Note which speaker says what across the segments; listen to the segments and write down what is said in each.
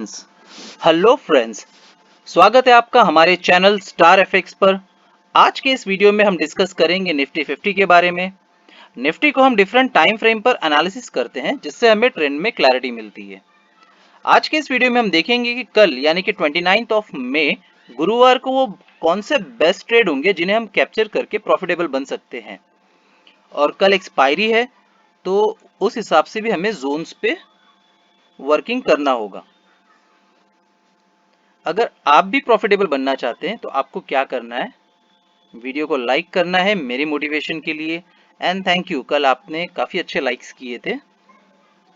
Speaker 1: Hello friends, स्वागत है आपका हमारे चैनल स्टार एफएक्स पर। आज के इस वीडियो में हम डिस्कस करेंगे निफ्टी 50 के बारे में। निफ्टी को हम डिफरेंट टाइम फ्रेम पर एनालिसिस करते हैं जिससे हमें ट्रेंड में क्लैरिटी मिलती है। आज के इस वीडियो में हम देखेंगे कि कल यानी कि 29 ऑफ मई गुरुवार को वो कौन से बेस्ट ट्रेड होंगे जिन्हें हम कैप्चर करके प्रॉफिटेबल बन सकते हैं। और कल एक्सपायरी है तो उस हिसाब से भी हमें जोन्स पे वर्किंग करना होगा। अगर आप भी प्रॉफिटेबल बनना चाहते हैं तो आपको क्या करना है, वीडियो को लाइक करना है मेरी मोटिवेशन के लिए। एंड थैंक यू, कल आपने काफ़ी अच्छे लाइक्स किए थे,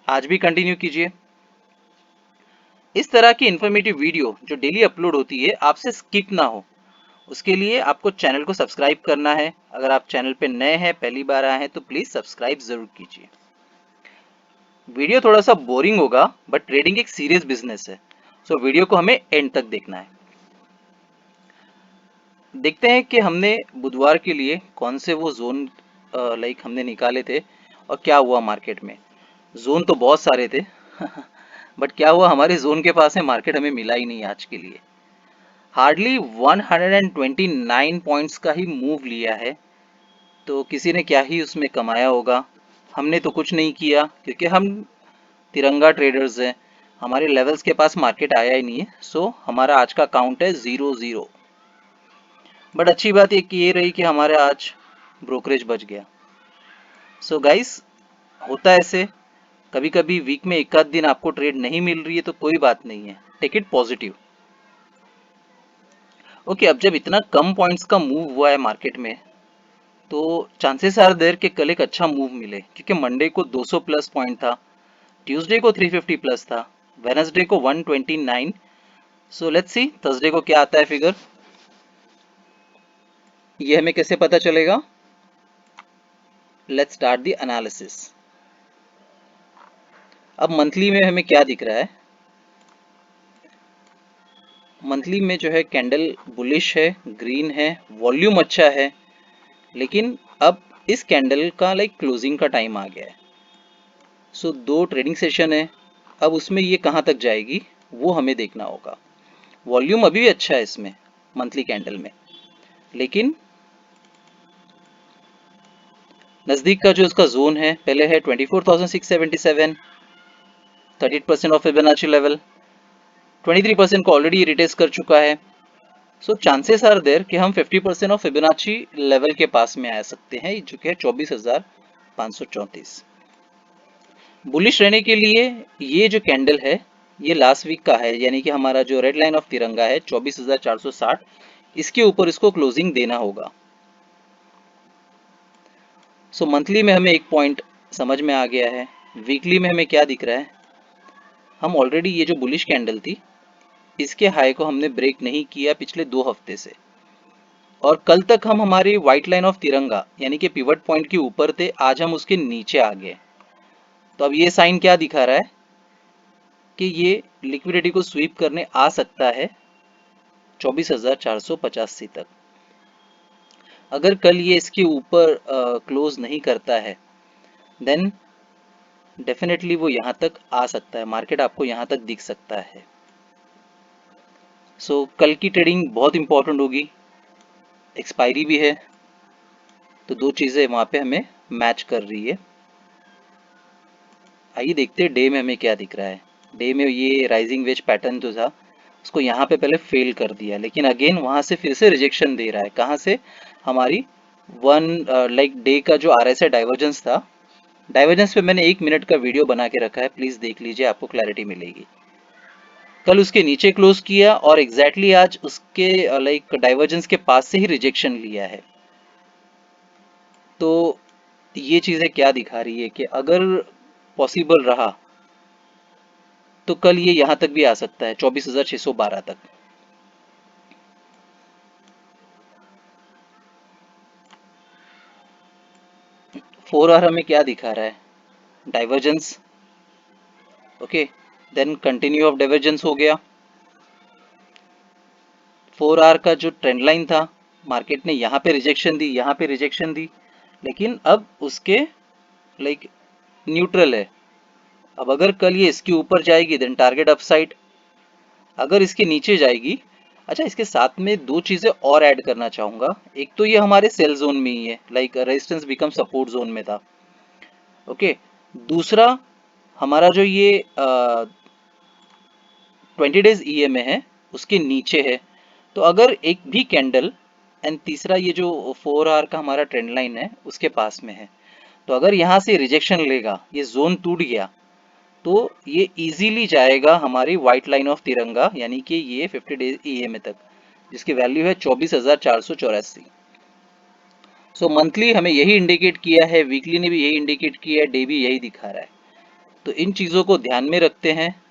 Speaker 1: आज भी कंटिन्यू कीजिए। इस तरह की इन्फॉर्मेटिव वीडियो जो डेली अपलोड होती है आपसे स्किप ना हो, उसके लिए आपको चैनल को सब्सक्राइब करना है। अगर आप चैनल पे नए हैं, पहली बार आए हैं तो प्लीज़ सब्सक्राइब ज़रूर कीजिए। वीडियो थोड़ा सा बोरिंग होगा बट ट्रेडिंग एक सीरियस बिजनेस है, सो वीडियो को हमें एंड तक देखना है। देखते हैं कि हमने बुधवार के लिए कौन से वो जोन हमने निकाले थे और क्या हुआ मार्केट में। जोन तो बहुत सारे थे बट क्या हुआ, हमारे जोन के पास है, मार्केट हमें मिला ही नहीं आज के लिए। हार्डली 129 पॉइंट्स का ही मूव लिया है, तो किसी ने क्या ही उसमें कमाया होगा। हमने तो कुछ नहीं किया क्योंकि हम तिरंगा ट्रेडर्स हैं, हमारे लेवल्स के पास मार्केट आया ही नहीं है। सो हमारा आज का काउंट है 0-0। बट अच्छी बात ये रही कि हमारे आज ब्रोकरेज बच गया। सो गाइस, होता है ऐसे, कभी कभी वीक में एक आध दिन आपको ट्रेड नहीं मिल रही है तो कोई बात नहीं है, टेक इट पॉजिटिव। ओके, अब जब इतना कम पॉइंट्स का मूव हुआ है मार्केट में तो चांसेस आर देयर कि कल एक अच्छा मूव मिले, क्योंकि मंडे को 200 प्लस पॉइंट था, ट्यूसडे को 350 प्लस था, वेनसडे को 129। सो लेट्स सी थर्सडे को क्या आता है फिगर, ये हमें कैसे पता चलेगा। Let's start the analysis. अब मंथली में हमें क्या दिख रहा है, मंथली में जो है कैंडल बुलिश है, ग्रीन है, वॉल्यूम अच्छा है, लेकिन अब इस कैंडल का क्लोजिंग का टाइम आ गया है। सो दो ट्रेडिंग सेशन है, अब उसमें ये कहाँ तक जाएगी वो हमें देखना होगा। वॉल्यूम अभी भी अच्छा है इसमें मंथली कैंडल में, लेकिन नज़दीक का जो इसका जोन है पहले है 24,677, 38% ऑफ फिबोनाची लेवल, 23% को ऑलरेडी रिटेस्ट कर चुका है। सो चांसेस आर देयर कि हम 50% ऑफ फिबोनाची लेवल के पास में आ सकते हैं, जो कि है 24,534। बुलिश रहने के लिए ये जो कैंडल है ये लास्ट वीक का है, यानी कि हमारा जो रेड लाइन ऑफ तिरंगा है 24,460, इसके ऊपर इसको क्लोजिंग देना होगा। सो मंथली में हमें एक पॉइंट समझ में आ गया है। वीकली में हमें क्या दिख रहा है, हम ऑलरेडी ये जो बुलिश कैंडल थी इसके हाई को हमने ब्रेक नहीं किया पिछले 2 हफ्ते से, और कल तक हम हमारी व्हाइट लाइन ऑफ तिरंगा यानी कि पिवट पॉइंट के ऊपर थे, आज हम उसके नीचे आ गए। तो अब ये साइन क्या दिखा रहा है कि ये लिक्विडिटी को स्वीप करने आ सकता है 24,485 तक। अगर कल ये इसके ऊपर क्लोज नहीं करता है देन डेफिनेटली वो यहाँ तक आ सकता है, मार्केट आपको यहाँ तक दिख सकता है। सो कल की ट्रेडिंग बहुत इंपॉर्टेंट होगी, एक्सपायरी भी है, तो दो चीज़ें वहाँ पे हमें मैच कर रही है। आइए देखते हैं डे में हमें क्या दिख रहा है। डे में ये राइजिंग वेज पैटर्न जो था उसको यहाँ पे पहले फेल कर दिया, लेकिन अगेन वहाँ से फिर से रिजेक्शन दे रहा है। कहाँ से, हमारी वन डे का जो RSI डाइवर्जेंस था, डाइवर्जेंस पे मैंने 1 मिनट का वीडियो बना के रखा है, प्लीज़ देख लीजिए, आपको क्लैरिटी मिलेगी। कल उसके नीचे क्लोज किया और एग्जैक्टली आज उसके डाइवर्जेंस के पास से ही रिजेक्शन लिया है। तो ये चीज़ें क्या दिखा रही है कि अगर पॉसिबल रहा तो कल ये यहाँ तक भी आ सकता है 24,612 तक। 4 आवर हमें क्या दिखा रहा है, divergence. Okay, then continue of divergence हो गया। 4 आवर का जो ट्रेंड लाइन था, मार्केट ने यहाँ पे रिजेक्शन दी, यहाँ पे रिजेक्शन दी, लेकिन अब उसके न्यूट्रल है। अब अगर कल ये इसके ऊपर जाएगी देन टारगेट अपसाइड, अगर इसके नीचे जाएगी, अच्छा इसके साथ में दो चीजें और ऐड करना चाहूंगा। एक तो ये हमारे सेल जोन में ही है, like resistance become support zone में था। ओके, दूसरा हमारा जो ये 20 डेज EMA है उसके नीचे है। तो अगर एक भी कैंडल, एंड तीसरा ये जो 4 आवर का हमारा ट्रेंड लाइन है उसके पास में है, तो अगर यहाँ से रिजेक्शन लेगा, ये जोन टूट गया, तो ये इजीली जाएगा हमारी व्हाइट लाइन ऑफ तिरंगा, यानी कि ये 50 डेज EMA तक, जिसकी वैल्यू है 24,484। सो मंथली हमें यही इंडिकेट किया है, वीकली ने भी यही इंडिकेट किया है, डे भी यही दिखा रहा है। तो इन चीज़ों को ध्यान में रखते हैं।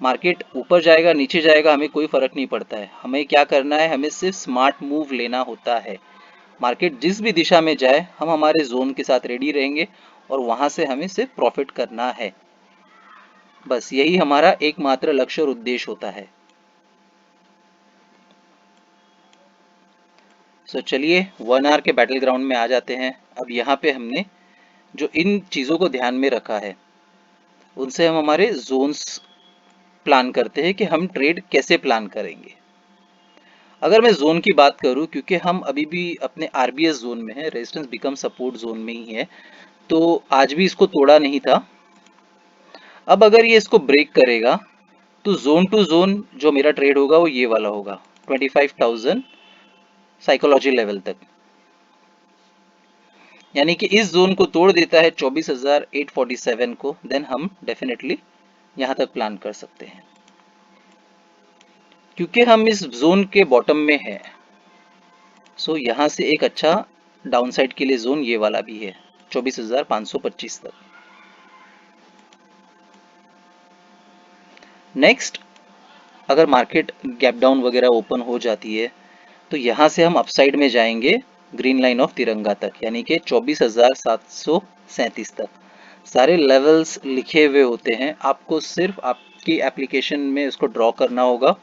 Speaker 1: मार्केट ऊपर जाएगा नीचे जाएगा हमें कोई फर्क नहीं पड़ता है, हमें क्या करना है, हमें सिर्फ स्मार्ट मूव लेना होता है। मार्केट जिस भी दिशा में जाए हम हमारे जोन के साथ रेडी रहेंगे और वहां से हमें सिर्फ प्रॉफिट करना है। बस यही हमारा एकमात्र लक्ष्य और उद्देश्य होता है। सो चलिए 1 आवर के बैटल ग्राउंड में आ जाते हैं। अब यहाँ पे हमने जो इन चीज़ों को ध्यान में रखा है उनसे हम हमारे जोन्स प्लान करते हैं कि हम ट्रेड कैसे प्लान करेंगे। अगर मैं जोन की बात करूं, क्योंकि हम अभी भी अपने RBS जोन में है, रेजिस्टेंस बिकम सपोर्ट जोन में ही है, तो आज भी इसको तोड़ा नहीं था। अब अगर ये इसको ब्रेक करेगा तो जोन टू जोन जो मेरा ट्रेड होगा वो ये वाला होगा, 25,000 साइकोलॉजी लेवल तक। यानी कि इस जोन को तोड़ देता है 24,847 को, देन हम डेफिनेटली यहां तक प्लान कर सकते हैं। क्योंकि हम इस जोन के बॉटम में है, सो यहां से एक अच्छा डाउनसाइड के लिए जोन ये वाला भी है, 24,525 तक। नेक्स्ट, अगर मार्केट गैप डाउन वगैरह ओपन हो जाती है तो यहाँ से हम अपसाइड में जाएंगे ग्रीन लाइन ऑफ तिरंगा तक, यानी कि 24,737 तक। सारे लेवल्स लिखे हुए होते हैं, आपको सिर्फ आपकी एप्लीकेशन में इसको ड्रॉ करना होगा।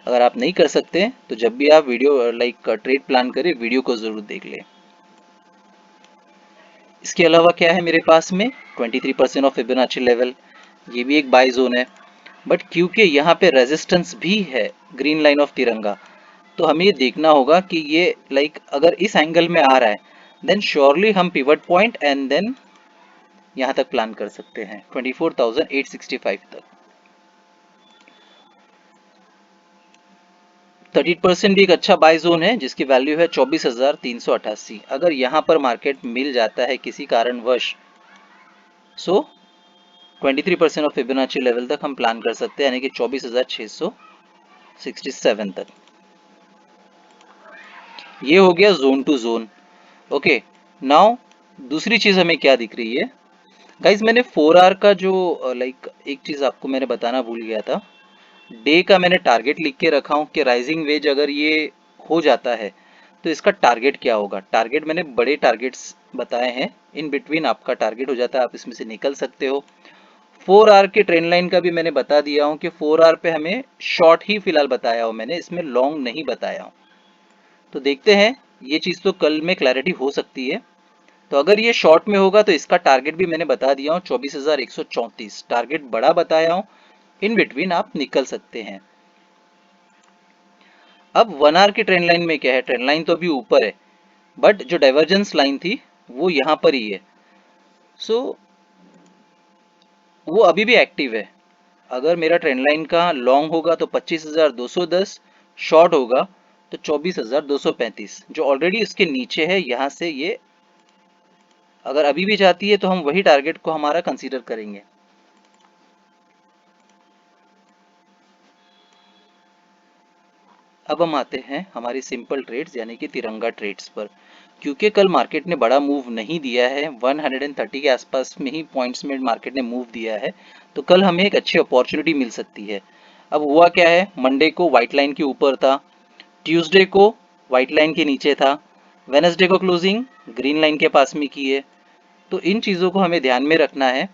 Speaker 1: अगर आप नहीं कर सकते तो जब भी आप वीडियो लाइक ट्रेड प्लान करें, वीडियो को जरूर देख लें। इसके अलावा क्या है मेरे पास में, 23% ऑफ फिबोनाची लेवल, ये भी एक बाय जोन है। बट क्योंकि यहाँ पे रेजिस्टेंस भी है ग्रीन लाइन ऑफ तिरंगा, तो हमें ये देखना होगा कि ये लाइक अगर इस एंगल में आ रहा है, देन श्योरली हम पिवट पॉइंट एंड देन यहाँ तक प्लान कर सकते हैं 24,865 तक। 30% भी एक अच्छा बाय जोन है जिसकी वैल्यू है 24,388। अगर यहाँ पर मार्केट मिल जाता है किसी कारणवश, सो 23% ऑफ फिबोनाची लेवल तक हम प्लान कर सकते हैं, यानी कि 24,667 तक। ये हो गया zone to zone. Okay, now दूसरी चीज हमें क्या दिख रही है गाइज, मैंने 4 आवर का जो लाइक एक चीज आपको मैंने बताना भूल गया था। डे का मैंने टारगेट लिख के रखा हूं कि राइजिंग वेज अगर ये हो जाता है तो इसका टारगेट क्या होगा। टारगेट मैंने बड़े टारगेट्स बताए हैं, इन बिटवीन आपका टारगेट हो जाता है, आप इसमें से निकल सकते हो। 4 आवर के ट्रेंड लाइन का भी मैंने बता दिया हूं कि 4 आवर पे हमें शॉर्ट ही फिलहाल बताया हूं मैंने, इसमें लॉन्ग नहीं बताया हूं। तो देखते हैं, ये चीज तो कल में क्लैरिटी हो सकती है। तो अगर ये शॉर्ट में होगा तो इसका टारगेट भी मैंने बता दिया हूँ, 24,134 टारगेट बड़ा बताया हूँ, इन बिटवीन आप निकल सकते हैं। अब 1 आवर की ट्रेंड लाइन में क्या है, ट्रेंड लाइन तो अभी ऊपर है, बट जो डाइवर्जेंस लाइन थी वो यहाँ पर ही है। सो वो अभी भी एक्टिव है। अगर मेरा ट्रेंड लाइन का लॉन्ग होगा तो 25,210, शॉर्ट होगा तो 24,235, जो ऑलरेडी उसके नीचे है। यहाँ से ये अगर अभी भी जाती है तो हम वही टारगेट को हमारा कंसीडर करेंगे। अब हम आते हैं हमारी सिंपल ट्रेड्स यानी कि तिरंगा ट्रेड्स पर। क्योंकि कल मार्केट ने बड़ा मूव नहीं दिया है, 130 के आसपास में ही पॉइंट्स में मार्केट ने मूव दिया है, तो कल हमें एक अच्छी अपॉर्चुनिटी मिल सकती है। अब हुआ क्या है, मंडे को व्हाइट लाइन के ऊपर था, ट्यूसडे को व्हाइट लाइन के नीचे था, वेनसडे को क्लोजिंग ग्रीन लाइन के पास में की है। तो इन चीज़ों को हमें ध्यान में रखना है।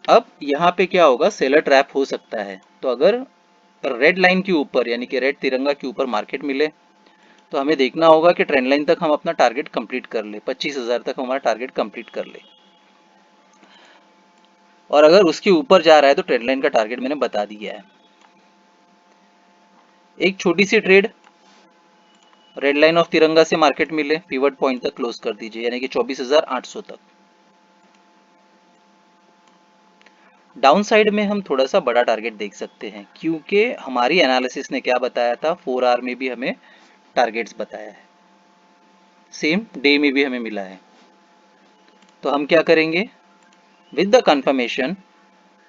Speaker 1: अब यहाँ पे क्या होगा, सेलर ट्रैप हो सकता है। तो अगर रेड लाइन के ऊपर यानी कि रेड तिरंगा के ऊपर मार्केट मिले तो हमें देखना होगा कि ट्रेंड लाइन तक हम अपना टारगेट कंप्लीट कर ले, 25,000 तक हमारा टारगेट कंप्लीट कर ले। और अगर उसके ऊपर जा रहा है तो ट्रेंड लाइन का टारगेट मैंने बता दिया है। एक छोटी सी ट्रेड रेड लाइन ऑफ तिरंगा से मार्केट मिले, पिवट पॉइंट तक क्लोज कर दीजिए, यानी कि 24,800 तक। डाउन साइड में हम थोड़ा सा बड़ा टारगेट देख सकते हैं, क्योंकि हमारी एनालिसिस ने क्या बताया था, 4 आवर में भी हमें टारगेट्स बताया है, सेम डे में भी हमें मिला है। तो हम क्या करेंगे, with the confirmation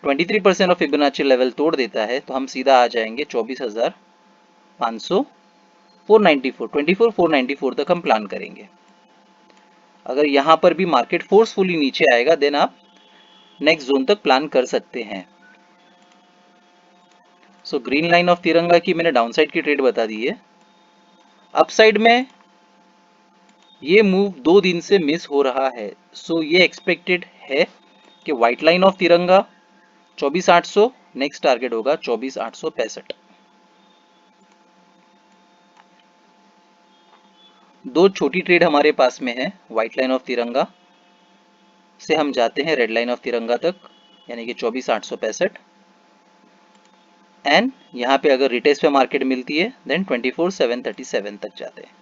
Speaker 1: 23% of Fibonacci level तोड़ देता है तो हम सीधा आ जाएंगे 24,500 494 24,494 तक हम प्लान करेंगे। अगर यहाँ पर भी मार्केट फोर्सफुली नीचे आएगा देन आप नेक्स्ट जोन तक प्लान कर सकते हैं। सो ग्रीन लाइन ऑफ तिरंगा की मैंने डाउनसाइड की ट्रेड बता दी है। अपसाइड में ये मूव 2 दिन से मिस हो रहा है, सो ये एक्सपेक्टेड है कि व्हाइट लाइन ऑफ तिरंगा 24,800, नेक्स्ट टारगेट होगा 24,865। दो छोटी ट्रेड हमारे पास में है, व्हाइट लाइन ऑफ तिरंगा से हम जाते हैं रेड लाइन ऑफ तिरंगा तक, यानी कि 24,865, एंड यहाँ पे अगर रिटेस्ट पे मार्केट मिलती है देन 24,737 तक जाते हैं।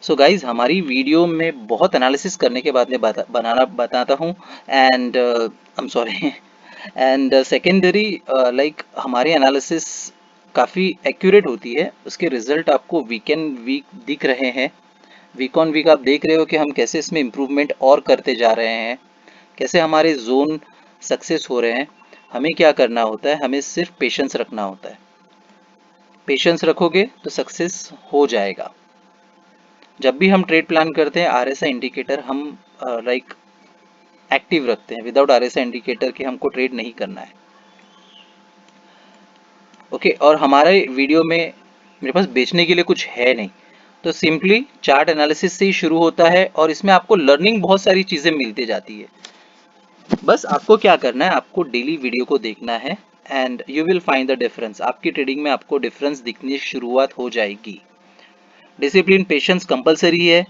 Speaker 1: सो गाइज, हमारी वीडियो में बहुत एनालिसिस करने के बाद में बताता हूँ, and I am sorry, and secondary like हमारी एनालिसिस काफ़ी एक्यूरेट होती है, उसके रिजल्ट आपको वीक एंड वीक दिख रहे हैं। वीक ऑन वीक आप देख रहे हो कि हम कैसे इसमें इम्प्रूवमेंट और करते जा रहे हैं, कैसे हमारे जोन सक्सेस हो रहे हैं। हमें क्या करना होता है, हमें सिर्फ पेशेंस रखना होता है। पेशेंस रखोगे तो सक्सेस हो जाएगा। जब भी हम ट्रेड प्लान करते हैं आरएसआई इंडिकेटर हम लाइक एक्टिव रखते हैं, विदाउट आरएसआई इंडिकेटर के हमको ट्रेड नहीं करना है। ओके, और हमारे वीडियो में मेरे पास बेचने के लिए कुछ है नहीं, तो सिंपली चार्ट एनालिसिस से ही शुरू होता है और इसमें आपको लर्निंग बहुत सारी चीज़ें मिलती जाती है। बस आपको क्या करना है, आपको डेली वीडियो को देखना है and you will find the difference. आपकी ट्रेडिंग में आपको डिफरेंस दिखनी शुरुआत हो जाएगी। डिसिप्लिन पेशेंस कंपलसरी है,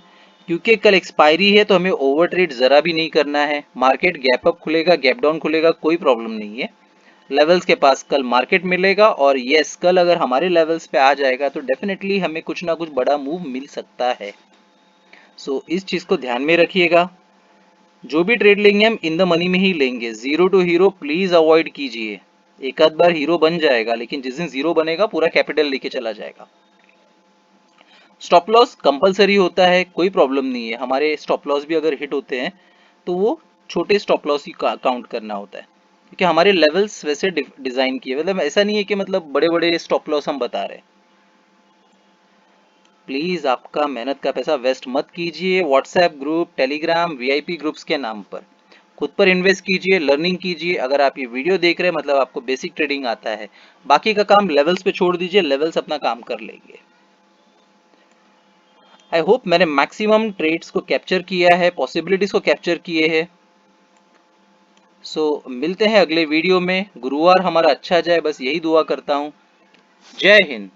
Speaker 1: क्योंकि कल एक्सपायरी है तो हमें ओवर ट्रेड ज़रा भी नहीं करना है। मार्केट गैप अप खुलेगा, गैप डाउन खुलेगा, कोई प्रॉब्लम नहीं है। लेवल्स के पास कल मार्केट मिलेगा और यस, कल अगर हमारे लेवल्स पे आ जाएगा तो डेफिनेटली हमें कुछ ना कुछ बड़ा मूव मिल सकता है। सो इस चीज़ को ध्यान में रखिएगा। जो भी ट्रेड लेंगे हम इन द मनी में ही लेंगे, zero to hero please avoid कीजिए। एक आध बार हीरो बन जाएगा, लेकिन जिस दिन जीरो बनेगा पूरा कैपिटल लेके चला जाएगा। स्टॉप लॉस कंपलसरी होता है, कोई प्रॉब्लम नहीं है। हमारे स्टॉप लॉस भी अगर हिट होते हैं तो वो छोटे स्टॉप लॉस ही काउंट करना होता है, क्योंकि हमारे लेवल्स वैसे डिजाइन किए, मतलब ऐसा नहीं है कि मतलब बड़े बड़े स्टॉप लॉस हम बता रहे हैं। प्लीज आपका मेहनत का पैसा वेस्ट मत कीजिए WhatsApp group, Telegram, VIP groups के नाम पर। खुद पर इन्वेस्ट कीजिए, लर्निंग कीजिए। अगर आप ये वीडियो देख रहे हैं मतलब आपको बेसिक ट्रेडिंग आता है, बाकी का काम लेवल्स पे छोड़ दीजिए, लेवल्स अपना काम कर लेंगे। आई होप मैंने मैक्सिमम ट्रेड्स को कैप्चर किया है, पॉसिबिलिटीज को कैप्चर किए हैं। सो मिलते हैं अगले वीडियो में। गुरुवार हमारा अच्छा जाए, बस यही दुआ करता हूँ। जय हिंद।